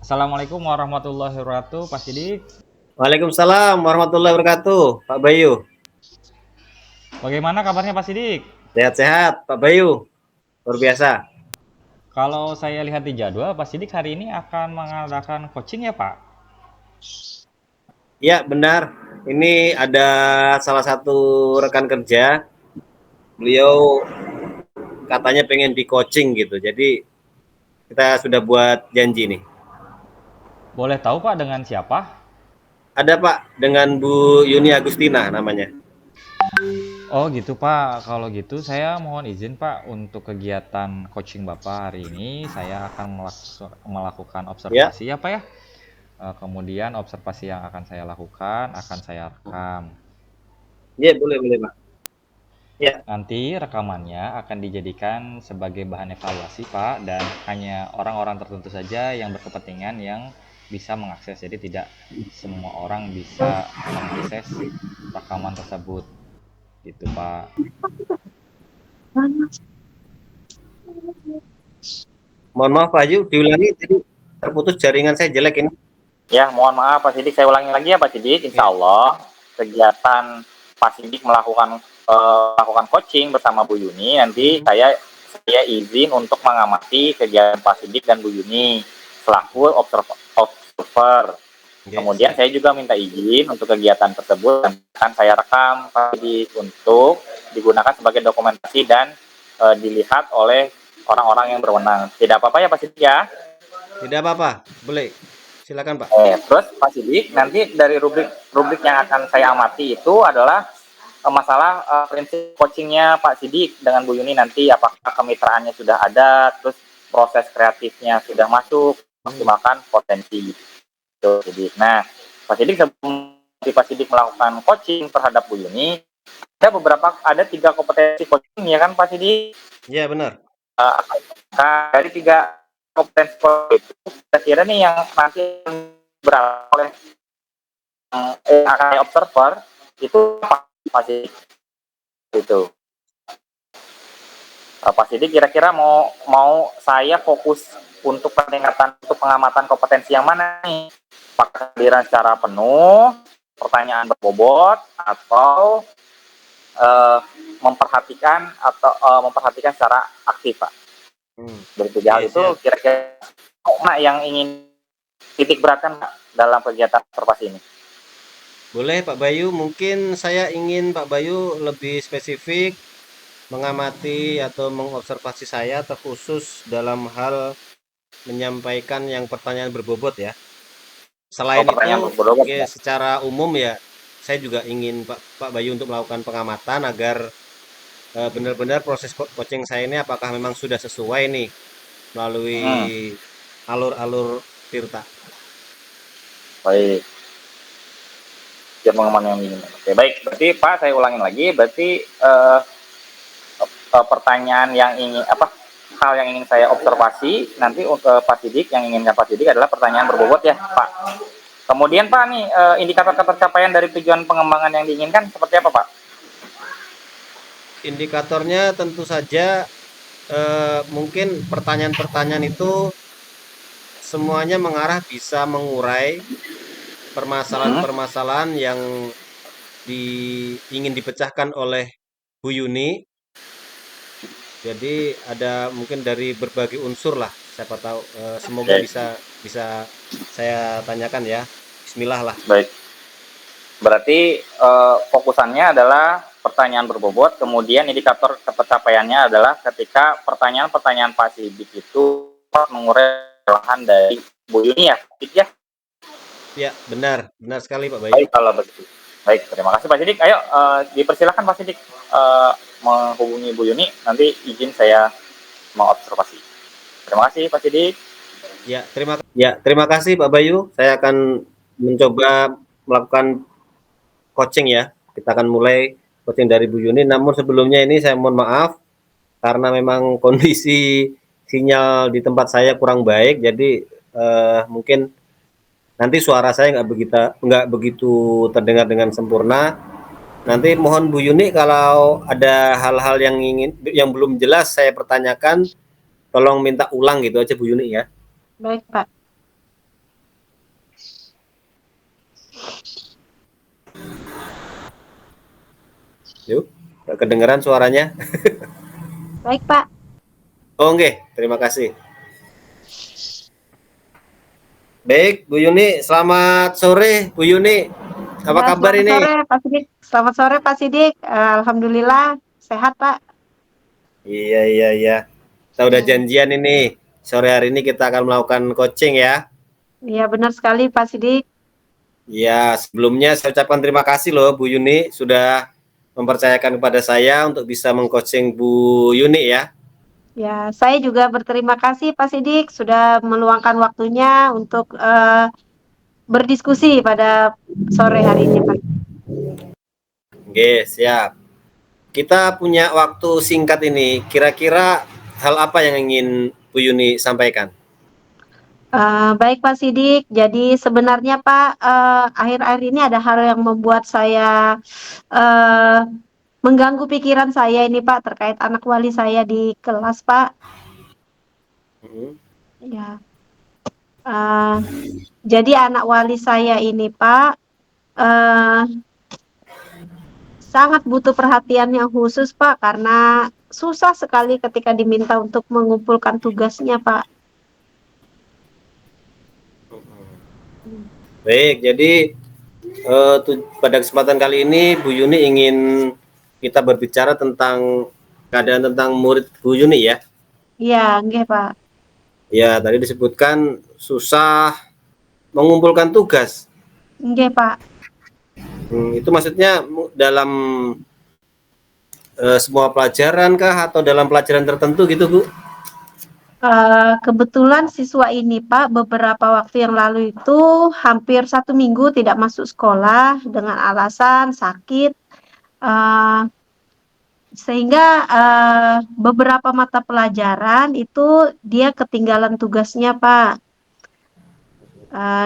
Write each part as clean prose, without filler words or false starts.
Assalamualaikum warahmatullahi wabarakatuh, Pak Sidik. Waalaikumsalam warahmatullahi wabarakatuh, Pak Bayu. Bagaimana kabarnya Pak Sidik? Sehat-sehat, Pak Bayu. Luar biasa. Kalau saya lihat di jadwal, Pak Sidik hari ini akan mengadakan coaching ya Pak? Ya, benar. Ini ada salah satu rekan kerja. Beliau katanya pengen di coaching gitu. Jadi kita sudah buat janji nih. Boleh tahu Pak dengan siapa? Ada Pak dengan Bu Yuni Agustina namanya. Oh gitu Pak, kalau gitu saya mohon izin Pak untuk kegiatan coaching Bapak hari ini saya akan melakukan Ya, observasi ya Pak ya. Kemudian observasi yang akan saya lakukan akan saya rekam. ya boleh boleh Pak. Ya, Nanti rekamannya akan dijadikan sebagai bahan evaluasi, Pak, dan hanya orang-orang tertentu saja yang berkepentingan yang bisa mengakses. Jadi tidak semua orang bisa mengakses rekaman tersebut. Gitu, Pak. mohon maaf Pak Bayu, diulangi jadi terputus jaringan saya jelek ini. Ya, mohon maaf Pak Sidik, saya ulangi lagi ya Pak Sidik. Insya Ya, Allah kegiatan Pak Sidik melakukan coaching bersama Bu Yuni. Nanti saya izin untuk mengamati kegiatan Pak Sidik dan Bu Yuni selaku observer. ya Kemudian siap. saya juga minta izin untuk kegiatan tersebut dan akan saya rekam Pak Sidik untuk digunakan sebagai dokumentasi dan dilihat oleh orang-orang yang berwenang. Tidak apa-apa ya Pak Sidik ya? Tidak apa-apa, boleh. Silakan Pak. Terus Pak Sidik, nanti dari rubrik yang akan saya amati itu adalah masalah prinsip coachingnya Pak Sidik dengan Bu Yuni nanti apakah kemitraannya sudah ada, terus proses kreatifnya sudah masuk, Hmm. maksimalkan potensi itu Sidik. Nah, Pak Sidik sebelum Pak Sidik melakukan coaching terhadap Bu Yuni, ada tiga kompetensi coaching ya kan Pak Sidik? Ya, benar. Nah, dari tiga kompetensi coaching itu, kira-kira nih yang nanti beralih oleh akan observer itu pasti itu pasti kira-kira mau mau saya fokus untuk pengamatan kompetensi yang mana nih, apakah kehadiran secara penuh, pertanyaan berbobot, atau memperhatikan secara aktif Pak. Dari tiga hal Oke, itu siap. kira-kira mana yang ingin titik beratkan dalam kegiatan observasi ini? Boleh Pak Bayu, mungkin saya ingin Pak Bayu lebih spesifik mengamati atau mengobservasi saya terkhusus dalam hal menyampaikan yang pertanyaan berbobot ya. Oh, Selain itu, pertanyaan berbobot ya, ya. secara umum ya, saya juga ingin Pak Bayu untuk melakukan pengamatan agar benar-benar proses coaching saya ini apakah memang sudah sesuai nih melalui Hmm, alur-alur Tirta. baik. Siap pengaman yang minimum. Oke, baik. Berarti Pak, saya ulangin lagi. Berarti pertanyaan yang ingin hal yang ingin saya observasi nanti untuk Pak Sidik, yang inginkan Pak Sidik adalah pertanyaan berbobot ya Pak. Kemudian Pak nih indikator ketercapaian dari tujuan pengembangan yang diinginkan seperti apa Pak? Indikatornya tentu saja mungkin pertanyaan-pertanyaan itu semuanya mengarah bisa mengurai Hmm, permasalahan-permasalahan yang ingin dipecahkan oleh Bu Yuni. Jadi ada mungkin dari berbagai unsur lah. Siapa tahu semoga oke, bisa bisa saya tanyakan ya. Bismillah lah. baik. Berarti fokusannya adalah pertanyaan berbobot, kemudian indikator ketercapaiannya adalah ketika pertanyaan-pertanyaan Pak Sidik itu mengurai kesalahan dari Bu Yuni ya, Sidik ya. Ya, benar. Benar sekali Pak Bayu. Baik kalau begitu. Baik, terima kasih Pak Sidik. Ayo dipersilakan Pak Sidik menghubungi Bu Yuni. Nanti izin saya mengobservasi. Terima kasih Pak Sidik. Terima kasih Pak Bayu. Saya akan mencoba melakukan coaching ya. Kita akan mulai coaching dari Bu Yuni. Namun sebelumnya ini saya mohon maaf karena memang kondisi sinyal di tempat saya kurang baik. Jadi mungkin nanti suara saya nggak begitu terdengar dengan sempurna. Nanti mohon Bu Yuni kalau ada hal-hal yang belum jelas saya pertanyakan, tolong minta ulang gitu aja Bu Yuni ya. Baik, Pak. Yuk, kedengeran suaranya? Baik, Pak. Oh, nggih, terima kasih. Baik, Bu Yuni, selamat sore, Bu Yuni. Apa Ya, kabar selamat ini? sore, Pak Sidik. Selamat sore, Pak Sidik. Alhamdulillah, sehat, Pak. Iya, iya, iya. Kita udah Hmm. janjian ini. Sore hari ini kita akan melakukan coaching ya. Iya, benar sekali, Pak Sidik. Ya, sebelumnya saya ucapkan terima kasih loh Bu Yuni sudah mempercayakan kepada saya untuk bisa mengcoaching Bu Yuni ya. Ya, saya juga berterima kasih, Pak Sidik, sudah meluangkan waktunya untuk berdiskusi pada sore hari ini, Pak. Oke, siap. Kita punya waktu singkat ini. Kira-kira hal apa yang ingin Bu Yuni sampaikan? Baik, Pak Sidik. Jadi sebenarnya, Pak, akhir-akhir ini ada hal yang membuat saya uh, mengganggu pikiran saya ini, Pak, terkait anak wali saya di kelas, Pak. Ya. Jadi anak wali saya ini, Pak, sangat butuh perhatian yang khusus, Pak, karena susah sekali ketika diminta untuk mengumpulkan tugasnya, Pak. Baik, jadi pada kesempatan kali ini Bu Yuni ingin kita berbicara tentang keadaan tentang murid Bu Yuni ya. Iya, nggih, Pak. Ya, tadi disebutkan susah mengumpulkan tugas. Nggih, Pak. Itu maksudnya dalam semua pelajaran kah atau dalam pelajaran tertentu gitu, Bu? Kebetulan siswa ini, Pak, beberapa waktu yang lalu itu hampir 1 minggu tidak masuk sekolah dengan alasan sakit, sehingga beberapa mata pelajaran itu dia ketinggalan tugasnya, Pak.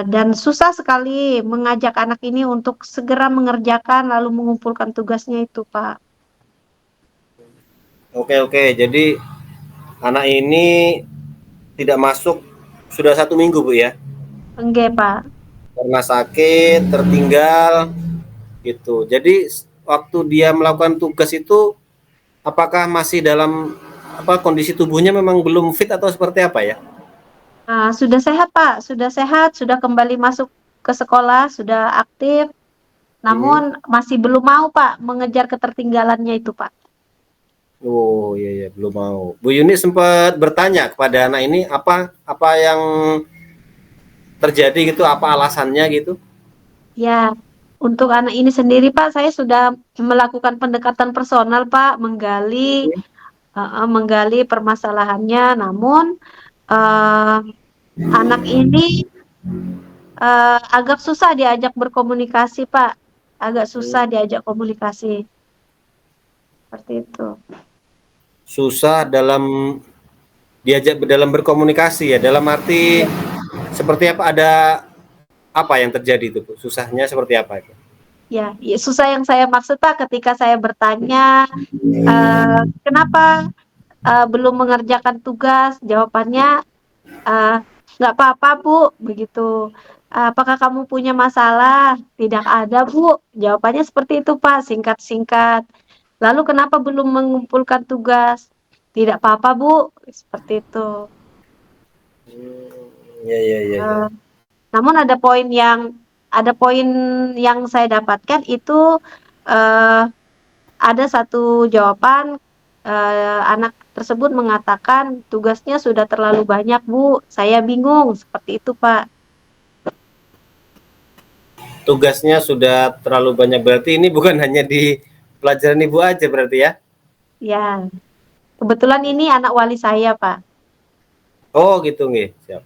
Dan susah sekali mengajak anak ini untuk segera mengerjakan lalu mengumpulkan tugasnya itu, Pak. Oke. Jadi anak ini tidak masuk sudah 1 minggu, Bu ya? Enggak, Pak. Karena sakit, tertinggal, gitu. Jadi waktu dia melakukan tugas itu, apakah masih dalam kondisi tubuhnya memang belum fit atau seperti apa ya? Sudah sehat, Pak. Sudah sehat, sudah kembali masuk ke sekolah, sudah aktif. Namun masih belum mau, Pak, mengejar ketertinggalannya itu, Pak. Oh iya, belum mau. Bu Yuni sempat bertanya kepada anak ini apa yang terjadi gitu, apa alasannya gitu? Ya, untuk anak ini sendiri, Pak, saya sudah melakukan pendekatan personal, Pak, menggali permasalahannya. Namun anak ini agak susah diajak berkomunikasi, Pak. Agak susah diajak komunikasi. Seperti itu. Susah dalam diajak dalam berkomunikasi ya, dalam arti seperti apa, ada apa yang terjadi itu, Bu? Susahnya seperti apa itu? Ya, susah yang saya maksud, Pak, ketika saya bertanya kenapa belum mengerjakan tugas, jawabannya nggak apa-apa, Bu, begitu. Apakah kamu punya masalah? Tidak ada, Bu. Jawabannya seperti itu, Pak, singkat-singkat. Lalu kenapa belum mengumpulkan tugas? Tidak apa-apa, Bu, seperti itu. Ya. Namun ada poin yang saya dapatkan itu ada satu jawaban anak tersebut mengatakan tugasnya sudah terlalu banyak, Bu. Saya bingung, seperti itu, Pak. Tugasnya sudah terlalu banyak, berarti ini bukan hanya di pelajaran Ibu aja berarti ya? Ya, kebetulan ini anak wali saya, Pak. Oh gitu nih, siap.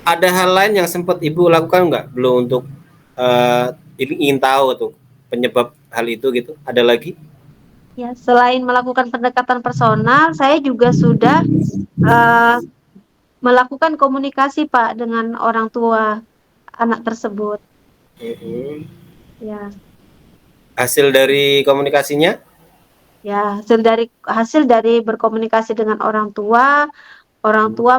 Ada hal lain yang sempat Ibu lakukan nggak belum untuk ingin tahu tuh penyebab hal itu gitu? Ada lagi? Ya, selain melakukan pendekatan personal, saya juga sudah melakukan komunikasi, Pak, dengan orang tua anak tersebut. Ya. Hasil dari komunikasinya? Ya, hasil dari berkomunikasi dengan orang tua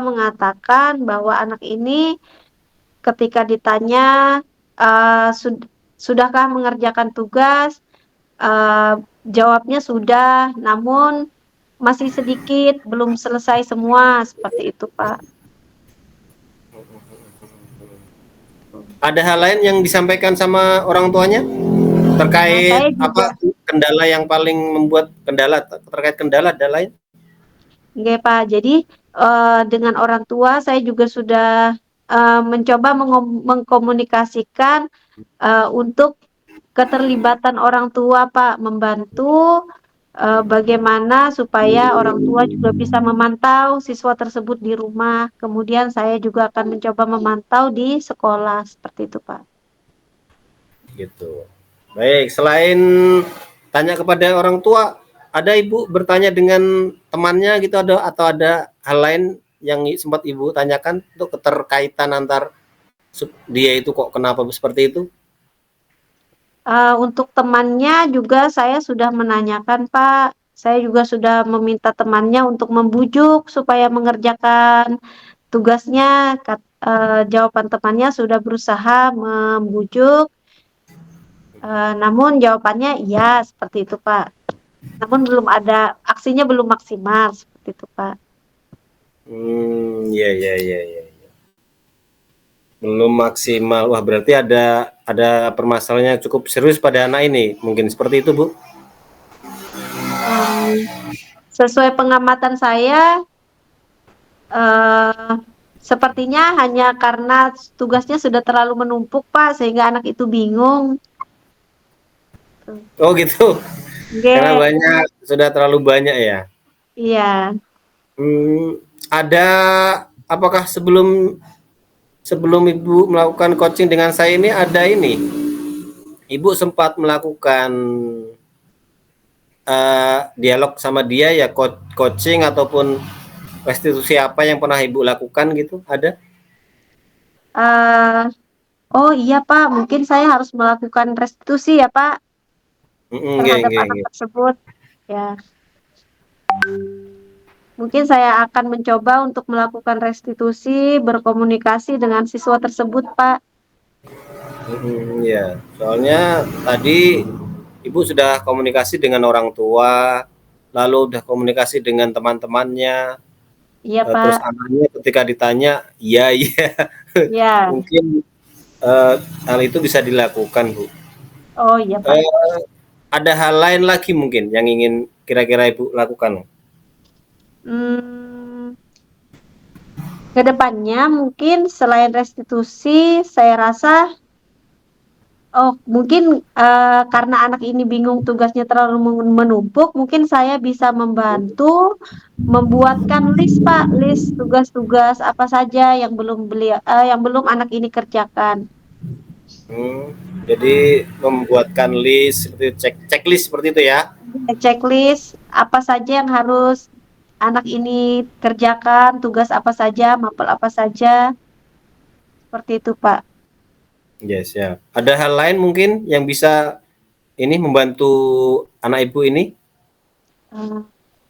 mengatakan bahwa anak ini ketika ditanya sudahkah mengerjakan tugas? Jawabnya sudah, namun masih sedikit, belum selesai semua, seperti itu, Pak. Ada hal lain yang disampaikan sama orang tuanya Saya terkait juga, apa kendala yang paling membuat kendala terkait kendala ada lain? nggih, Pak. Jadi, dengan orang tua saya juga sudah, mencoba mengkomunikasikan, untuk keterlibatan orang tua, Pak, membantu, bagaimana supaya orang tua juga bisa memantau siswa tersebut di rumah. Kemudian saya juga akan mencoba memantau di sekolah, seperti itu, Pak. Gitu. Baik, selain tanya kepada orang tua, ada Ibu bertanya dengan temannya gitu atau ada hal lain yang sempat Ibu tanyakan untuk keterkaitan antar dia itu kok kenapa seperti itu? Untuk temannya juga saya sudah menanyakan, Pak. Saya juga sudah meminta temannya untuk membujuk supaya mengerjakan tugasnya. Jawaban temannya sudah berusaha membujuk, namun jawabannya iya, seperti itu, Pak. Namun belum ada, aksinya belum maksimal, seperti itu, Pak. Ya, ya, ya, ya. Belum maksimal. Wah, berarti ada permasalahan yang cukup serius pada anak ini. Mungkin seperti itu, Bu. Sesuai pengamatan saya, sepertinya hanya karena tugasnya sudah terlalu menumpuk, Pak, sehingga anak itu bingung. Oh, gitu. Karena Nggih, sudah terlalu banyak ya. iya. Ada apakah sebelum Ibu melakukan coaching dengan saya ini ada ini? Ibu sempat melakukan dialog sama dia ya, coaching ataupun restitusi apa yang pernah Ibu lakukan gitu? Ada? Oh iya, Pak, mungkin saya harus melakukan restitusi ya, Pak, Nggih, terhadap nggih, anak nggih. tersebut. Ya, mungkin saya akan mencoba untuk melakukan restitusi, berkomunikasi dengan siswa tersebut, Pak. Ya, soalnya tadi Ibu sudah komunikasi dengan orang tua, lalu udah komunikasi dengan teman-temannya, Iya, terus Pak. anaknya ketika ditanya, iya, iya, Ya. mungkin hal itu bisa dilakukan, Bu. Oh iya, Pak. Eh, ada hal lain lagi mungkin yang ingin kira-kira Ibu lakukan? Hmm, ke depannya mungkin selain restitusi, saya rasa mungkin, karena anak ini bingung tugasnya terlalu menumpuk, mungkin saya bisa membantu membuatkan list, Pak, list tugas-tugas apa saja yang belum anak ini kerjakan. Jadi membuatkan list seperti checklist seperti itu ya. Checklist apa saja yang harus anak ini kerjakan, tugas apa saja, mapel apa saja, seperti itu, Pak. Yes, ya. Ada hal lain mungkin yang bisa ini membantu anak Ibu ini?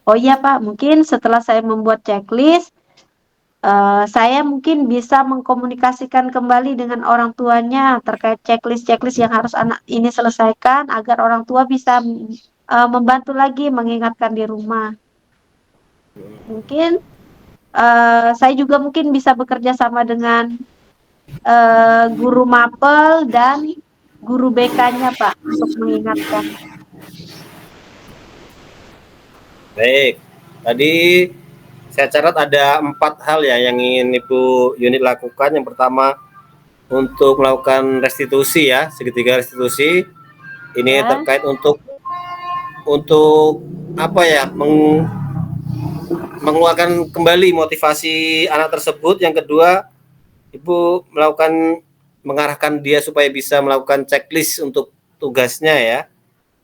Oh iya, Pak, mungkin setelah saya membuat checklist, saya mungkin bisa mengkomunikasikan kembali dengan orang tuanya terkait checklist-checklist yang harus anak ini selesaikan agar orang tua bisa, membantu lagi mengingatkan di rumah. Mungkin, saya juga mungkin bisa bekerja sama dengan, guru mapel dan guru BK-nya, Pak, untuk mengingatkan. Baik, tadi saya catat ada 4 hal ya yang ingin Ibu unit lakukan. Yang pertama untuk melakukan restitusi ya, segitiga restitusi. Ini Ya, terkait untuk apa ya, mengeluarkan kembali motivasi anak tersebut. Yang kedua, Ibu mengarahkan dia supaya bisa melakukan checklist untuk tugasnya ya.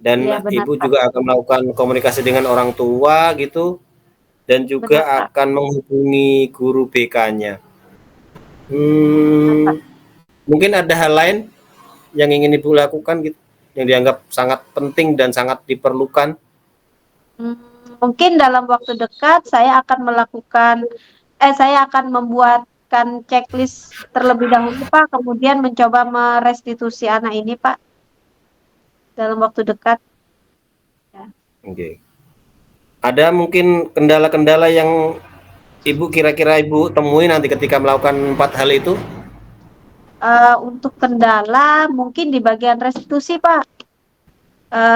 Dan iya benar, Ibu Pak. juga akan melakukan komunikasi dengan orang tua gitu, dan Benar, juga Pak. akan menghubungi guru BK-nya. Benar, Pak. Mungkin ada hal lain yang ingin Ibu lakukan gitu, yang dianggap sangat penting dan sangat diperlukan? Mungkin dalam waktu dekat saya akan membuatkan checklist terlebih dahulu, Pak, kemudian mencoba merestitusi anak ini, Pak. dalam waktu dekat. Oke. Ada mungkin kendala-kendala yang Ibu kira-kira Ibu temui nanti ketika melakukan 4 hal itu? Untuk kendala mungkin di bagian restitusi, Pak.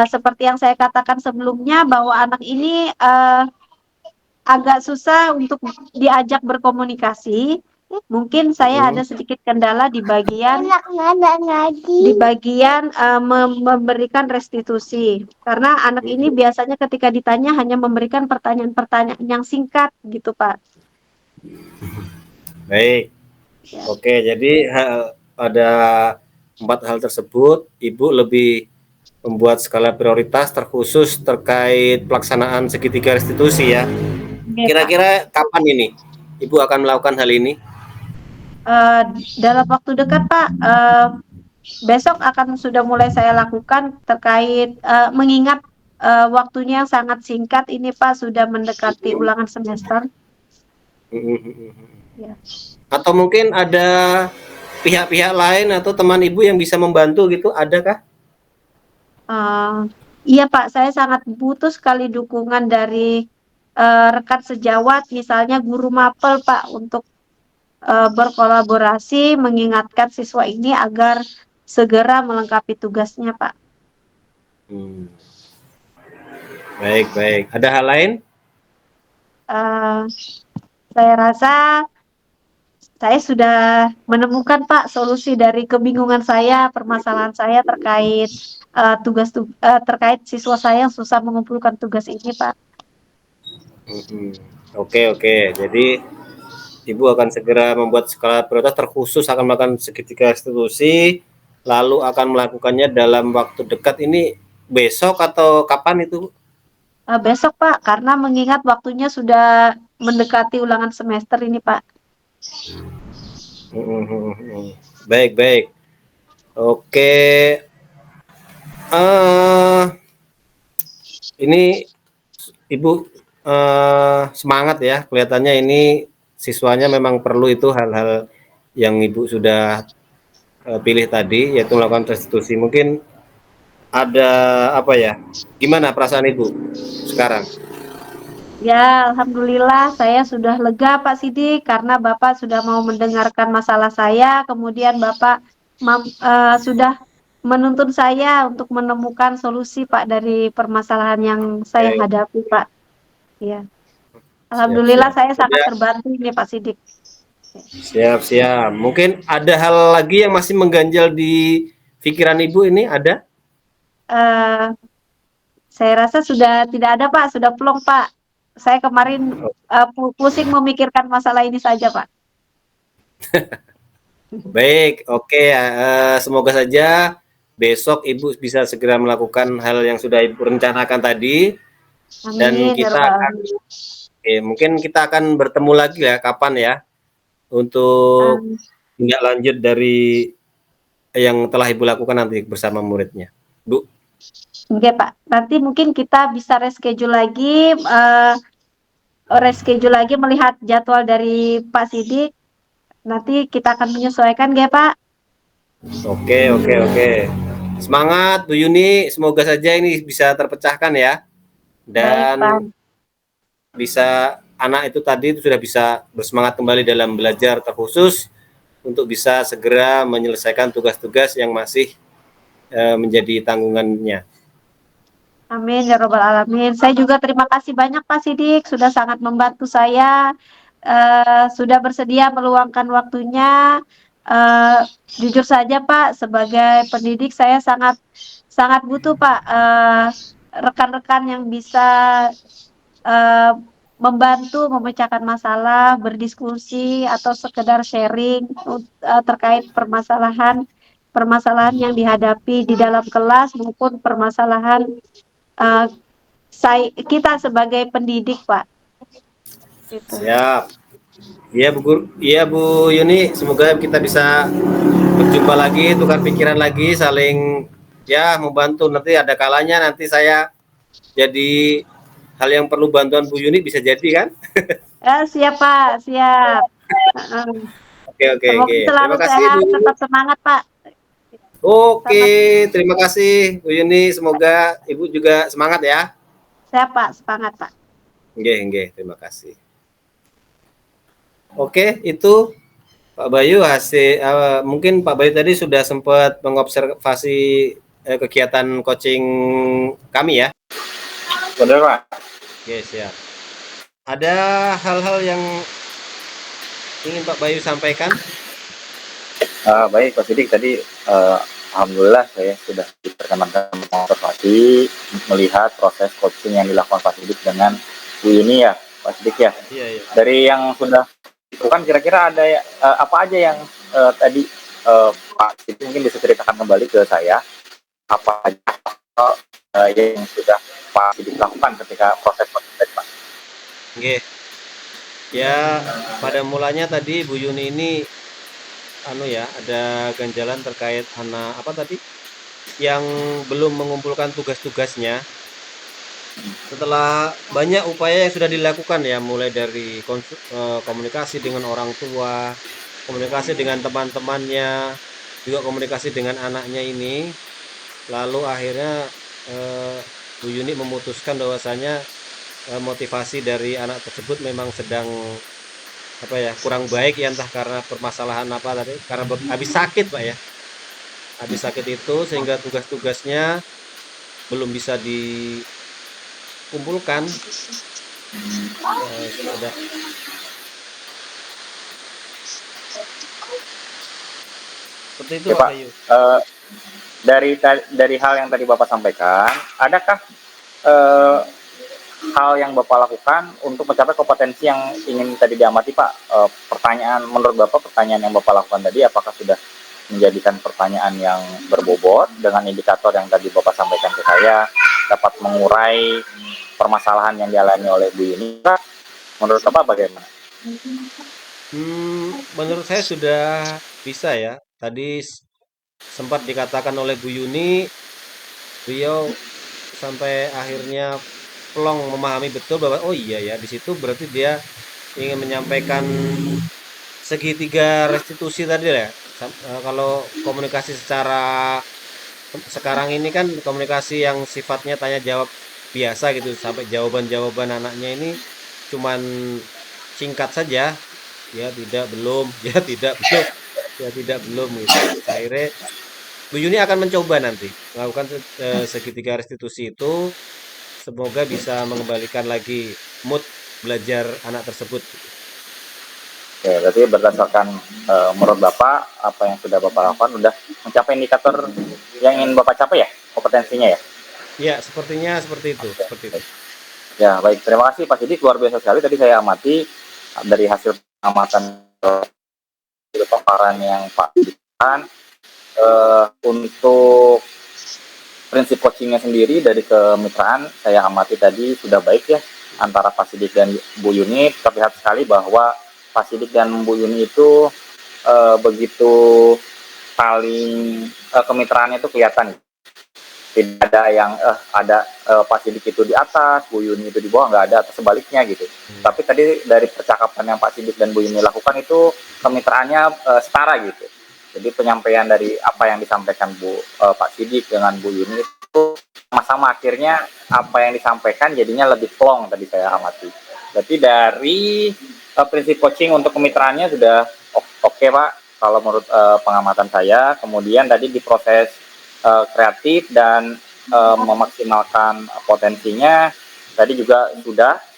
Seperti yang saya katakan sebelumnya bahwa anak ini agak susah untuk diajak berkomunikasi. Mungkin saya ada sedikit kendala di bagian memberikan restitusi. Karena anak ini biasanya ketika ditanya hanya memberikan pertanyaan-pertanyaan yang singkat gitu, Pak. Baik. Ya. Oke, jadi ada 4 hal tersebut, Ibu lebih membuat skala prioritas terkhusus terkait pelaksanaan segitiga restitusi ya. Kira-kira kapan ini Ibu akan melakukan hal ini? Dalam waktu dekat, Pak. Besok akan sudah mulai saya lakukan terkait mengingat waktunya yang sangat singkat ini, Pak, sudah mendekati ulangan semester. Ya. Atau mungkin ada pihak-pihak lain atau teman Ibu yang bisa membantu gitu, adakah? Iya, Pak, saya sangat butuh sekali dukungan dari rekan sejawat, misalnya guru mapel, Pak, untuk berkolaborasi mengingatkan siswa ini agar segera melengkapi tugasnya, Pak. Baik, baik. Ada hal lain? Saya rasa saya sudah menemukan, Pak, solusi dari kebingungan saya, permasalahan saya terkait terkait siswa saya yang susah mengumpulkan tugas ini, Pak. Oke, oke. Jadi Ibu akan segera membuat skala prioritas terkhusus akan melakukan segitiga restitusi, lalu akan melakukannya dalam waktu dekat. Ini besok atau kapan itu? Besok, Pak, karena mengingat waktunya sudah mendekati ulangan semester ini, Pak. Baik, baik. Oke. Ini Ibu semangat ya, kelihatannya ini siswanya memang perlu itu hal-hal yang Ibu sudah pilih tadi, yaitu melakukan restitusi. Mungkin ada apa ya, gimana perasaan Ibu sekarang? Ya, alhamdulillah saya sudah lega, Pak Sidik, karena Bapak sudah mau mendengarkan masalah saya, kemudian Bapak sudah menuntun saya untuk menemukan solusi, Pak, dari permasalahan yang saya hadapi, Pak. Ya. Alhamdulillah Siap. saya sangat terbantu ini, Pak Sidik. Siap, siap. Mungkin ada hal lagi yang masih mengganjal di pikiran Ibu ini, ada? Saya rasa sudah tidak ada, Pak, sudah plong, Pak. Saya kemarin pusing memikirkan masalah ini saja, Pak. Baik, oke. Semoga saja besok Ibu bisa segera melakukan hal yang sudah Ibu rencanakan tadi. Amin, dan kita akan, mungkin kita akan bertemu lagi ya, kapan ya, untuk tindak lanjut dari yang telah Ibu lakukan nanti bersama muridnya, Bu. Oke, Pak. Nanti mungkin kita bisa reschedule lagi melihat jadwal dari Pak Sidik. Nanti kita akan menyesuaikan, ya, Pak. Oke. Semangat Bu Yuni, semoga saja ini bisa terpecahkan ya. Dan baik, bisa anak itu tadi sudah bisa bersemangat kembali dalam belajar terkhusus untuk bisa segera menyelesaikan tugas-tugas yang masih menjadi tanggungannya. Amin ya robbal alamin. Saya juga terima kasih banyak Pak Sidik, sudah sangat membantu saya, sudah bersedia meluangkan waktunya. Jujur saja Pak, sebagai pendidik saya sangat butuh Pak rekan-rekan yang bisa membantu memecahkan masalah, berdiskusi atau sekedar sharing terkait permasalahan yang dihadapi di dalam kelas maupun permasalahan kita sebagai pendidik, Pak. Gitu. Siap. Iya Bu Guru, iya Bu Yuni, semoga kita bisa berjumpa lagi, tukar pikiran lagi, saling ya membantu. Nanti ada kalanya nanti saya jadi hal yang perlu bantuan Bu Yuni bisa jadi kan? Siap Pak, siap. Oke. Semoga selalu Terima kasih sehat, Bu. tetap semangat Pak. Oke, Sama-sama. terima kasih Bu Yuni. Semoga Ibu juga semangat ya. Saya Pak, semangat Pak. Nggih, terima kasih. Oke, itu Pak Bayu hasil mungkin Pak Bayu tadi sudah sempat mengobservasi kegiatan coaching kami ya. Benar Pak. Oke, siap. Ada hal-hal yang ingin Pak Bayu sampaikan? Baik Pak Sidik, tadi alhamdulillah saya sudah diperkenankan mengobservasi melihat proses coaching yang dilakukan Pak Sidik dengan Bu Yuni ya Pak Sidik ya. Iya. Dari yang sudah itu kan kira-kira ada apa aja yang tadi Pak Sidik mungkin bisa ceritakan kembali ke saya apa aja yang sudah Pak Sidik lakukan ketika proses coaching tadi Pak. Oke. Ya, pada mulanya tadi Bu Yuni ini ada ganjalan terkait anak apa tadi yang belum mengumpulkan tugas-tugasnya. Setelah banyak upaya yang sudah dilakukan ya, mulai dari komunikasi dengan orang tua, komunikasi dengan teman-temannya, juga komunikasi dengan anaknya ini, lalu akhirnya Bu Yuni memutuskan bahwasanya motivasi dari anak tersebut memang sedang kurang baik ya, entah karena permasalahan apa tadi, karena habis sakit Pak ya, habis sakit itu sehingga tugas-tugasnya belum bisa dikumpulkan. Ada seperti itu Ya, Pak Pak. Bayu. Dari hal yang tadi Bapak sampaikan, adakah hal yang Bapak lakukan untuk mencapai kompetensi yang ingin tadi diamati Pak? Pertanyaan menurut Bapak, pertanyaan yang Bapak lakukan tadi apakah sudah menjadikan pertanyaan yang berbobot dengan indikator yang tadi Bapak sampaikan ke saya dapat mengurai permasalahan yang dialami oleh Bu Yuni? Menurut Bapak bagaimana? Menurut saya sudah bisa ya. Tadi sempat dikatakan oleh Bu Yuni, beliau sampai akhirnya plong memahami betul bahwa oh iya ya, di situ berarti dia ingin menyampaikan segitiga restitusi tadi ya. Kalau komunikasi secara sekarang ini kan komunikasi yang sifatnya tanya jawab biasa gitu, sampai jawaban-jawaban anaknya ini cuman singkat saja, ya tidak belum, ya tidak belum, ya tidak belum gitu. Akhirnya Bu Yuni akan mencoba nanti melakukan segitiga restitusi itu, semoga bisa mengembalikan lagi mood belajar anak tersebut. Oke, berarti berdasarkan menurut Bapak apa yang sudah Bapak lakukan sudah mencapai indikator yang ingin Bapak capai ya, kompetensinya ya? Ya, sepertinya seperti itu, seperti itu. Ya, baik. Terima kasih Pak Sidik, luar biasa sekali. Tadi saya amati dari hasil pengamatan paparan yang Pak berikan untuk prinsip coachingnya sendiri dari kemitraan, saya amati tadi sudah baik ya antara Pak Sidik dan Bu Yuni. Terlihat sekali bahwa Pak Sidik dan Bu Yuni itu begitu saling kemitraannya itu kelihatan. Tidak ada yang ada Pak Sidik itu di atas, Bu Yuni itu di bawah, nggak ada, atau sebaliknya gitu. Tapi tadi dari percakapan yang Pak Sidik dan Bu Yuni lakukan itu kemitraannya setara gitu. Jadi penyampaian dari apa yang disampaikan Pak Sidik dengan Bu Yuni itu sama-sama akhirnya apa yang disampaikan jadinya lebih plong tadi saya amati. Berarti dari prinsip coaching untuk kemitraannya sudah oke Pak, kalau menurut pengamatan saya. Kemudian tadi di proses kreatif dan memaksimalkan potensinya tadi juga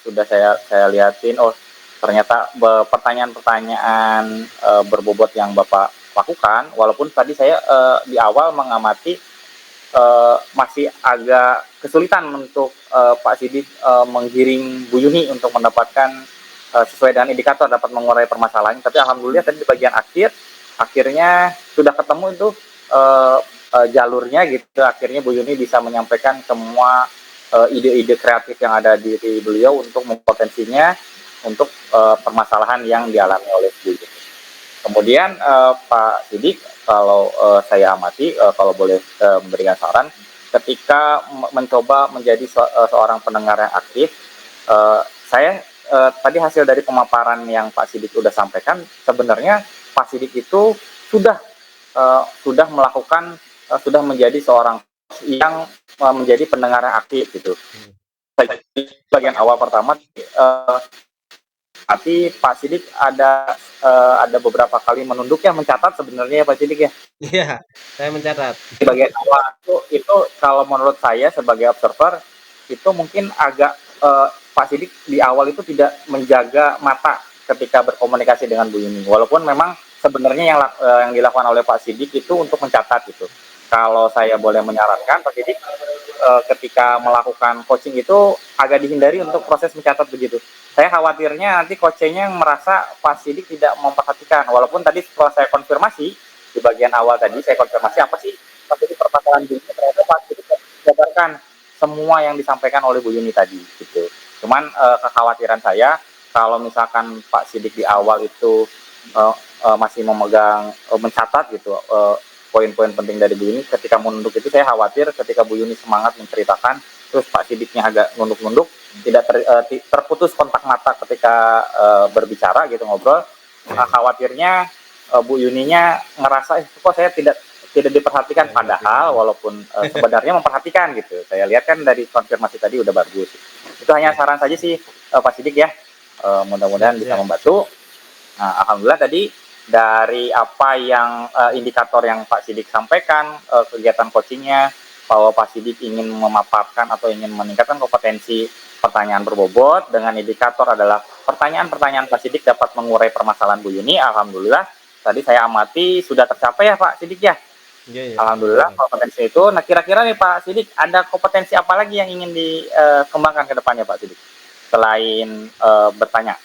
sudah saya lihatin, oh ternyata pertanyaan-pertanyaan berbobot yang Bapak lakukan, walaupun tadi saya di awal mengamati masih agak kesulitan untuk Pak Sidik menggiring Bu Yuni untuk mendapatkan sesuai dengan indikator dapat mengurai permasalahan, tapi alhamdulillah tadi di bagian akhirnya sudah ketemu itu jalurnya gitu. Akhirnya Bu Yuni bisa menyampaikan semua ide-ide kreatif yang ada di beliau untuk mempotensinya untuk permasalahan yang dialami oleh Bu Yuni. Kemudian Pak Sidik, kalau saya amati, kalau boleh memberikan saran, ketika mencoba menjadi seorang pendengar yang aktif, saya tadi hasil dari pemaparan yang Pak Sidik sudah sampaikan, sebenarnya Pak Sidik itu sudah melakukan sudah menjadi seorang yang menjadi pendengar yang aktif gitu. Bagian awal pertama, tapi Pak Sidik ada beberapa kali menunduk ya, mencatat sebenarnya ya Pak Sidik ya. Iya, saya mencatat. Di bagian awal itu kalau menurut saya sebagai observer itu mungkin agak Pak Sidik di awal itu tidak menjaga mata ketika berkomunikasi dengan Bu Yuni. Walaupun memang sebenarnya yang dilakukan oleh Pak Sidik itu untuk mencatat gitu. Kalau saya boleh menyarankan Pak Sidik ketika melakukan coaching itu agak dihindari untuk proses mencatat begitu. Saya khawatirnya nanti coachnya merasa Pak Sidik tidak memperhatikan. Walaupun tadi setelah saya konfirmasi di bagian awal tadi saya konfirmasi apa sih Pak Sidik permasalahan Bu Yuni, ternyata Pak Sidik menjabarkan semua yang disampaikan oleh Bu Yuni tadi gitu. Cuman kekhawatiran saya kalau misalkan Pak Sidik di awal itu masih memegang mencatat gitu poin-poin penting dari Bu Yuni, ketika menunduk itu saya khawatir ketika Bu Yuni semangat menceritakan terus Pak Sidiknya agak nunduk-nunduk, tidak terputus kontak mata ketika berbicara gitu ngobrol. Khawatirnya Bu Yuninya ngerasa kok saya tidak diperhatikan, padahal walaupun sebenarnya memperhatikan gitu. Saya lihat kan dari konfirmasi tadi udah bagus. Itu hanya saran saja sih Pak Sidik ya. Mudah-mudahan bisa membantu. Nah, alhamdulillah tadi dari apa yang indikator yang Pak Sidik sampaikan, kegiatan coachingnya, bahwa Pak Sidik ingin memaparkan atau ingin meningkatkan kompetensi pertanyaan berbobot dengan indikator adalah pertanyaan-pertanyaan Pak Sidik dapat mengurai permasalahan Bu Yuni. Alhamdulillah tadi saya amati sudah tercapai ya Pak Sidik ya. Alhamdulillah kompetensi itu. Nah kira-kira nih Pak Sidik ada kompetensi apa lagi yang ingin dikembangkan ke depannya Pak Sidik selain bertanya?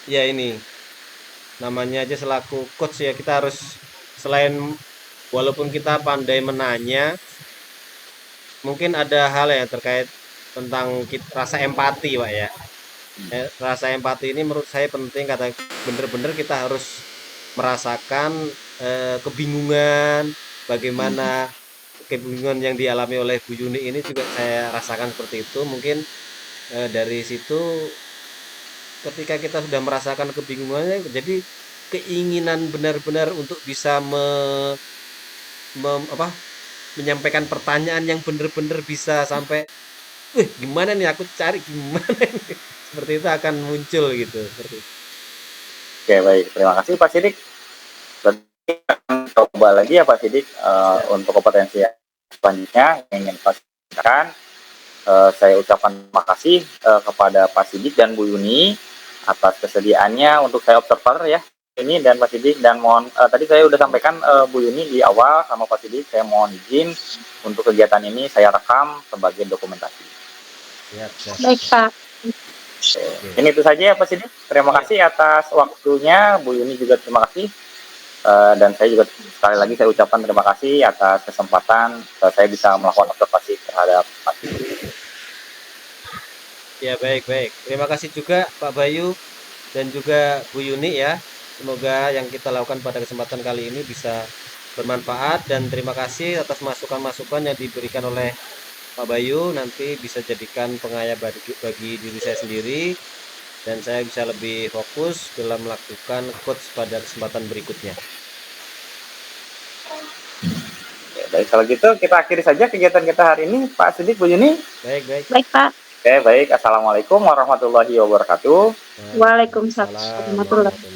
Ya ini namanya aja selaku coach ya, kita harus selain walaupun kita pandai menanya, mungkin ada hal yang terkait tentang rasa empati Pak ya. Rasa empati ini menurut saya penting, kata bener-bener kita harus merasakan kebingungan, bagaimana kebingungan yang dialami oleh Bu Yuni ini juga saya rasakan seperti itu. Mungkin dari situ ketika kita sudah merasakan kebingungannya, jadi keinginan benar-benar untuk bisa menyampaikan pertanyaan yang benar-benar bisa sampai gimana nih aku cari gimana nih. Seperti itu akan muncul gitu seperti itu. Oke baik, terima kasih Pak Sidik. Berarti akan coba lagi ya Pak Sidik untuk kompetensi yang selanjutnya yang ingin Pak sampaikan. Saya ucapkan terima kasih kepada Pak Sidik dan Bu Yuni atas kesediaannya untuk saya observer ya ini dan Pak Sidik, dan mohon tadi saya udah sampaikan Bu Yuni di awal sama Pak Sidik, saya mohon izin untuk kegiatan ini saya rekam sebagai dokumentasi. Baik Pak. Ini itu saja ya Pak Sidik. Terima kasih atas waktunya, Bu Yuni juga terima kasih. Dan saya juga sekali lagi saya ucapkan terima kasih atas kesempatan saya bisa melakukan observasi terhadap Pak Sidik. Ya baik. Terima kasih juga Pak Bayu dan juga Bu Yuni ya. Semoga yang kita lakukan pada kesempatan kali ini bisa bermanfaat, dan terima kasih atas masukan-masukan yang diberikan oleh Pak Bayu. Nanti bisa jadikan pengayah bagi diri saya sendiri, dan saya bisa lebih fokus dalam melakukan coach pada kesempatan berikutnya. Ya, baik, kalau gitu kita akhiri saja kegiatan kita hari ini Pak Sidik, Bu Yuni. Baik. Baik Pak. Oke baik, assalamualaikum warahmatullahi wabarakatuh. Waalaikumsalam warahmatullahi wabarakatuh.